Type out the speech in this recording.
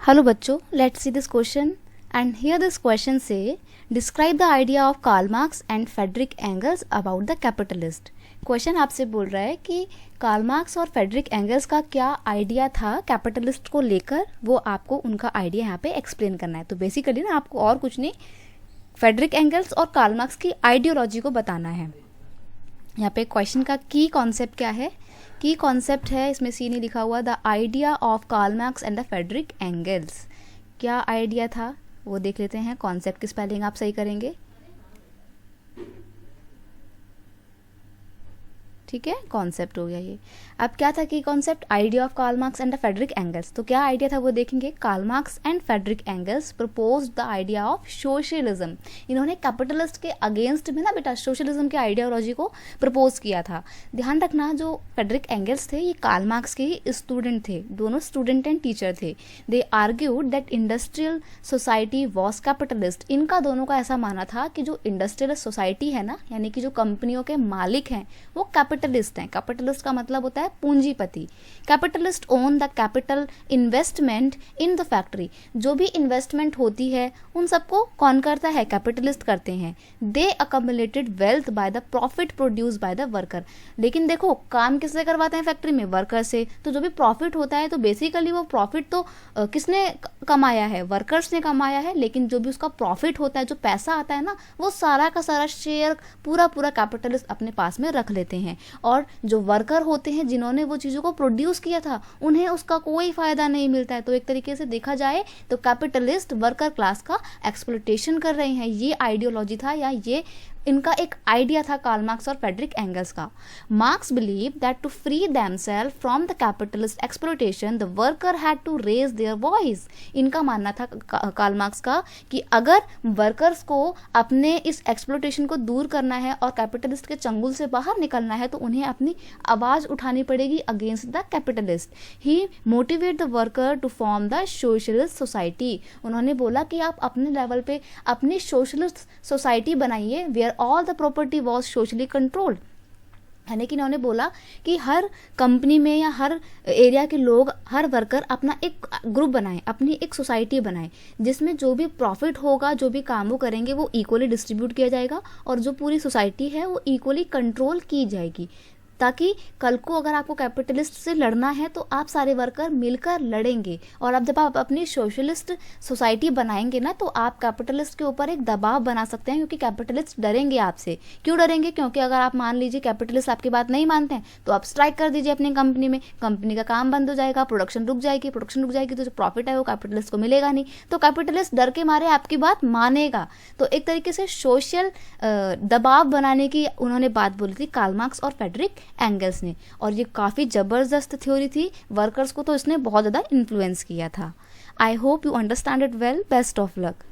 Hello बच्चों, let's see this question. And here this question say, describe the idea of Karl Marx and Friedrich Engels about the capitalist. Question आपसे बोल रहा है कि Karl Marx और Friedrich Engels का क्या आइडिया था कैपिटलिस्ट को लेकर, वो आपको उनका आइडिया यहाँ पे एक्सप्लेन करना है. तो बेसिकली ना आपको और कुछ नहीं, फ्रेडरिक एंगल्स और कार्ल मार्क्स की आइडियोलॉजी को बताना है. यहाँ पे क्वेश्चन का की कॉन्सेप्ट क्या है? की कॉन्सेप्ट है, इसमें सी नहीं लिखा हुआ, the idea of Karl Marx and the Friedrich Engels. क्या आइडिया था वो देख लेते हैं. कॉन्सेप्ट की स्पेलिंग आप सही करेंगे, ठीक है. कॉन्सेप्ट हो गया ये. अब क्या था कि concept? Idea of Karl Marx and Friedrich Engels. तो क्या आइडिया था वो देखेंगे. Karl Marx and Friedrich Engels propose the idea of socialism. इन्होंने कैपिटलिस्ट के अगेंस्ट में ना बेटा सोशलिज्म के आइडियोलॉजी को प्रपोज किया था. ध्यान रखना, जो फ्रेडरिक एंगल्स थे ये कार्ल मार्क्स के ही स्टूडेंट थे, दोनों स्टूडेंट एंड टीचर थे. They argued that industrial society was capitalist. इनका दोनों का ऐसा मानना था कि जो इंडस्ट्रियल सोसाइटी है ना, यानी कि जो कंपनियों के मालिक हैं वो कैपिटलिस्ट हैं. कैपिटलिस्ट का मतलब होता है पूंजीपति. Capitalist own the capital investment in the factory. जो भी इन्वेस्टमेंट होती है उन सबको कौन करता है? कैपिटलिस्ट करते हैं. They accumulated wealth by the profit produce by the worker. लेकिन देखो, काम किससे करवाते हैं फैक्ट्री में? वर्कर से. तो जो भी प्रॉफिट होता है तो बेसिकली वो प्रॉफिट तो किसने कमाया है? वर्कर्स ने कमाया है. लेकिन जो भी उसका प्रॉफिट होता है, जो पैसा आता है ना, वो सारा का सारा शेयर पूरा कैपिटलिस्ट अपने पास में रख लेते हैं. और जो वर्कर होते हैं जिन्होंने वो चीज़ों को प्रोड्यूस किया था, उन्हें उसका कोई फायदा नहीं मिलता है. तो एक तरीके से देखा जाए तो कैपिटलिस्ट वर्कर क्लास का एक्सप्लॉयटेशन कर रहे हैं. ये आइडियोलॉजी था या ये इनका एक आइडिया था कार्ल मार्क्स और फ्रेडरिक एंगल्स का. Marx believe that to free themselves from the capitalist exploitation the worker had to raise their voice. इनका मानना था कार्ल मार्क्स का कि अगर वर्कर्स को अपने इस एक्सप्लॉयटेशन को दूर करना है और कैपिटलिस्ट के चंगुल से बाहर निकलना है तो उन्हें अपनी आवाज उठानी पड़ेगी against the capitalist. He motivate the worker to form the socialist society. उन्होंने बोला कि आप अपने लेवल पे अपनी सोशलिस्ट सोसाइटी बनाइए where all the property was socially controlled. यानी कि इन्होंने बोला कि हर कंपनी में या हर एरिया के लोग, हर वर्कर अपना एक ग्रुप बनाएं, अपनी एक सोसाइटी बनाएं, जिसमें जो भी प्रॉफिट होगा, जो भी काम वो करेंगे वो इक्वली डिस्ट्रीब्यूट किया जाएगा और जो पूरी सोसाइटी है वो इक्वली कंट्रोल की जाएगी. ताकि कल को अगर आपको कैपिटलिस्ट से लड़ना है तो आप सारे वर्कर मिलकर लड़ेंगे. और अब जब आप अपनी सोशलिस्ट सोसाइटी बनाएंगे ना, तो आप कैपिटलिस्ट के ऊपर एक दबाव बना सकते हैं, क्योंकि कैपिटलिस्ट डरेंगे आपसे. क्यों डरेंगे? क्योंकि अगर आप मान लीजिए कैपिटलिस्ट आपकी बात नहीं मानते हैं तो आप स्ट्राइक कर दीजिए अपनी कंपनी में, कंपनी का काम बंद हो जाएगा, प्रोडक्शन रुक जाएगी तो जो प्रॉफिट है वो कैपिटलिस्ट को मिलेगा नहीं. तो कैपिटलिस्ट डर के मारे आपकी बात मानेगा. तो एक तरीके से सोशल दबाव बनाने की उन्होंने बात बोली थी कार्ल मार्क्स और फ्रेडरिक एंगल्स ने. और ये काफ़ी ज़बरदस्त थ्योरी थी. वर्कर्स को तो इसने बहुत ज़्यादा इन्फ्लुएंस किया था. I hope you understand it well. Best of luck.